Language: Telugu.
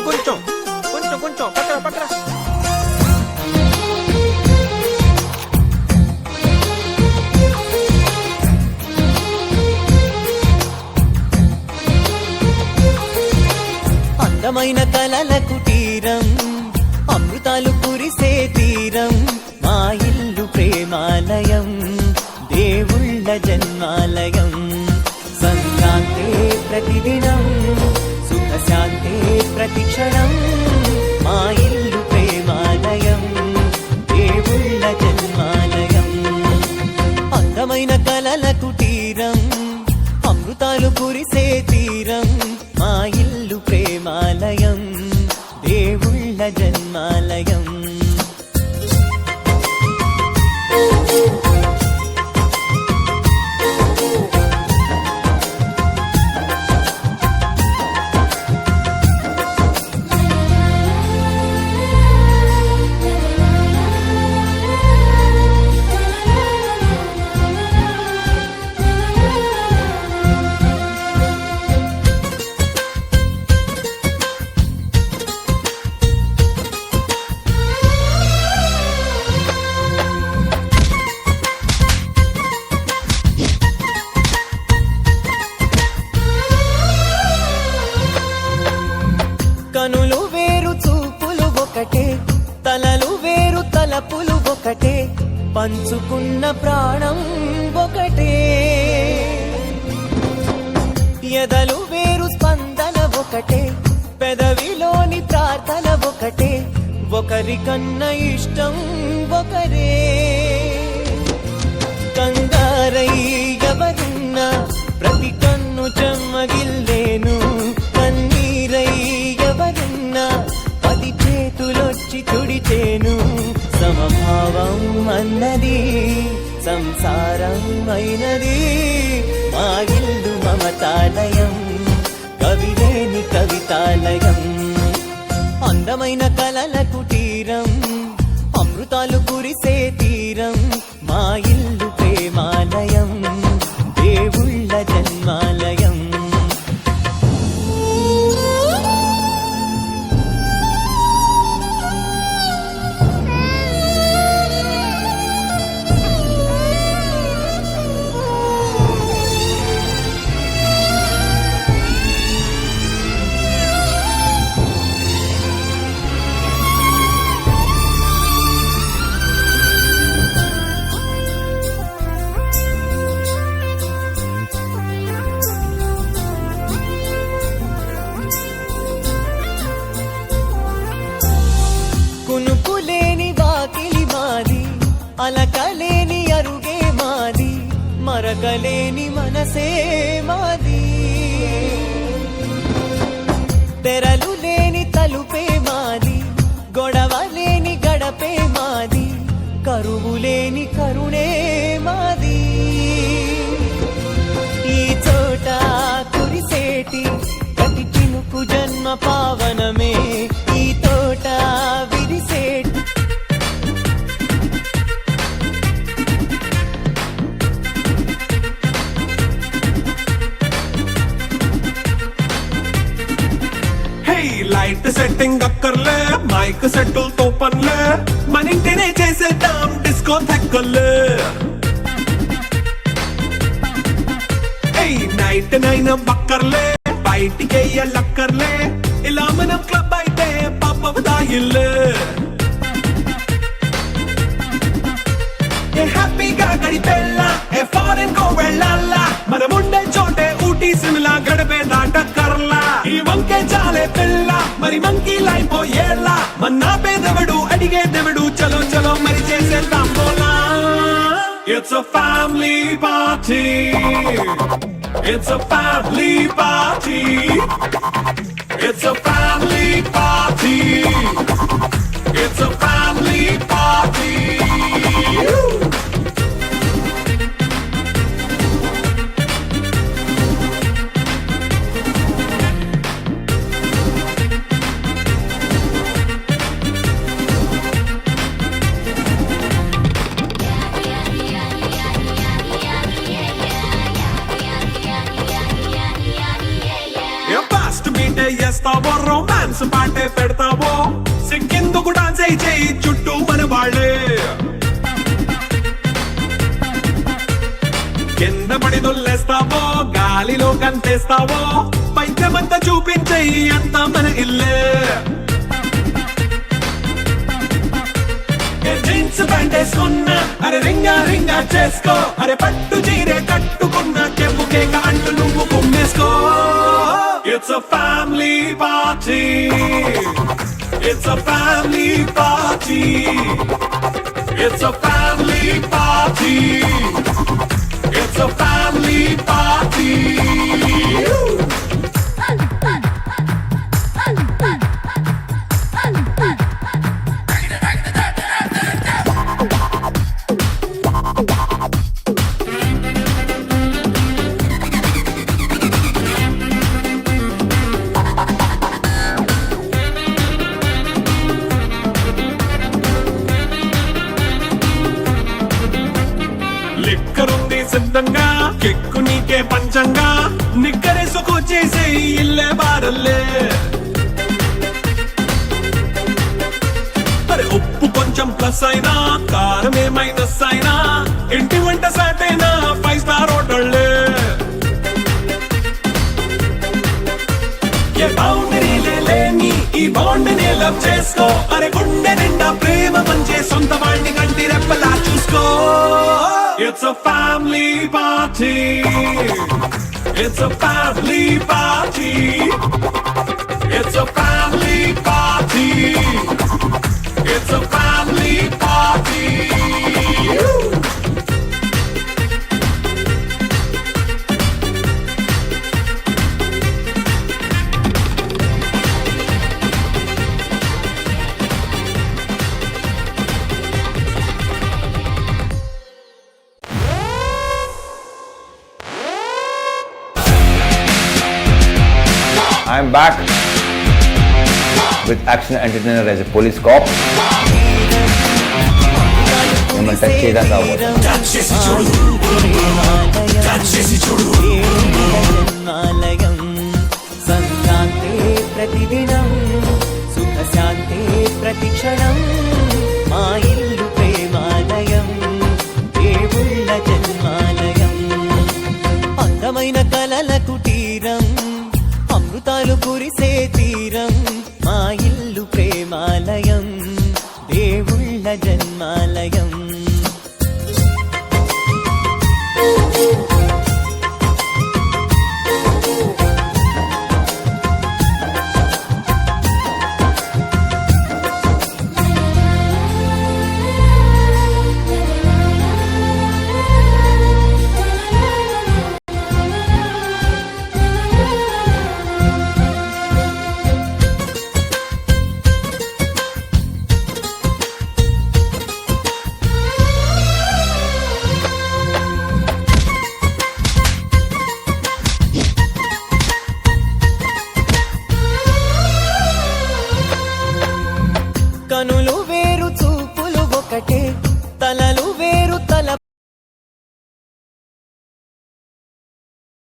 ఇంకొంచెం కొంచెం కొంచెం పక్కన పక్కన. అందమైన కలల కుటీరం, అమృతాలు కురిసే తీరం, మా ఇల్లు ప్రేమాలయం, దేవుళ్ళ జన్మాలయం. సంక్రాంతే ప్రతిదినం, సుఖశాంతే ప్రతిక్షణం, మా ఇల్లు ప్రేమాలయం, దేవుళ్ళ జన్మాలయం. అందమైన కలల కుటీరం, అమృతాలు కురిసే తీరం, మా ఇల్లు ప్రేమాలయం, దేవుళ్ళ జన్మాలయం. కనులు వేరు చూపులు ఒకటే, తలలు వేరు తలపులు ఒకటే, పంచుకున్న ప్రాణం ఒకటే. ఎదలు వేరు స్పందన ఒకటే, పెదవిలోని ప్రార్థన ఒకటే, ఒకరికన్నా ఇష్టం ఒకరే. కంగారై ఎవరున్నా ప్రతి కన్ను చెమ్మగిల్లేను, కన్నీరై ఎవరున్నా 10 చేతులొచ్చి తుడిచేను. సమభావం అన్నది సంసారం అయినది, మా ఇల్లు మమతాలయం, కవిలేని కవితాలయం. అందమైన కలల కుటీరం, అమృతాలు కురిసే తీరం, మా ఇల్లు ప్రేమాలయం, దేవుళ్ళ జన్మాలయం. కునుకులేని వాకిలి మాది, అలకలేని అరుగే మాది, మరకలేని మనసే మాది. తెరలు లేని తలుపే మాది, గొడవ లేని గడపే మాది, కరువు లేని కరుణే మాది. ఈ చోట కురిసేటి ప్రతి చినుకు జన్మ పావనమే, ఈ తోట విరిసేటి లైట్ సెట్టింగ్ అక్కర్లే, మైక్ సెట్టులతో పనులే, మన ఇంటినే చేసేద్దాం డిస్కో థెక్కలే. నైట్ నైన్ బక్కర్లే, బయటికి ఎల్లక్కర్లే, ఇలా మనం క్లబ్ అయితే పాపదాయిల్లే. హ్యాపీగా గడిపెళ్ళా, ఏ ఫారెన్ కో వెళ్ళాలా, మనముండే చోటే ఊటీ సిమ్లా గడిపే దాటక్కర్లా. ఈ వంకే చాలే పిల్ల, మరి మంకీ లైపోయేలా, మన్నా పేదవడు అడిగేదెవడు, చలో చలో మరి చేసేద్దాం బోలా. It's a family party, it's a family party, it's a family party, it's a family party. చేస్తావో రొమాన్స్ డాన్స్ పాటే పెడతావో సిక్కెందుకు డాన్స్ అయి చేయి చుట్టూ మన వాళ్ళే కింద పడి దొల్లేస్తావో గాలిలో కంటేస్తావో పైద్యమంతా చూపించేయి అంతా మన ఇల్లే జీన్స్ ప్యాంట్ వేసుకున్నా అరే రింగా రింగా చేసుకో అరే పట్టు చీరే కట్టుకున్నా చెంపు కేక అంటూ నువ్వు కుమ్మేసుకో it's a family party it's a family party it's a family party it's a family party లిక్కరుంది సిద్ధంగా కెక్కు నీకే పంచంగా నిక్కరేసుకొచ్చేసే ఇల్లే బారల్లే అరే ఉప్పు కొంచెం ప్లస్ అయినా కారమే మైనస్ అయినా ఇంటి వంట సాటైనా 5 స్టార్ హోటళ్ళే ఏ బౌండరీ లేని ఈ బాండ్ ని లవ్ చేసుకో అరే గుండె నిండా ప్రేమ పంచే సొంత వాడిని కంటి రెప్పలా చూసుకో It's a family party. It's a family party. It's a family party. It's a family party. I'm back with action entertainer as a police cop. మిమ్మల్ని టచ్ చేయడానికి అవ్వదు. సంక్రాంతే ప్రతిదినం సుఖ శాంతే ప్రతిక్షణం మా ఇల్లు ప్రేమాలయం దేవుళ్ళ జన్మాలయం అందమైన కలల కుటీరం అమృతాలు కురిసే తీరం మా ఇల్లు ప్రేమాలయం దేవుళ్ళ జన్మాలయం కనులు వేరు చూపులు ఒకటే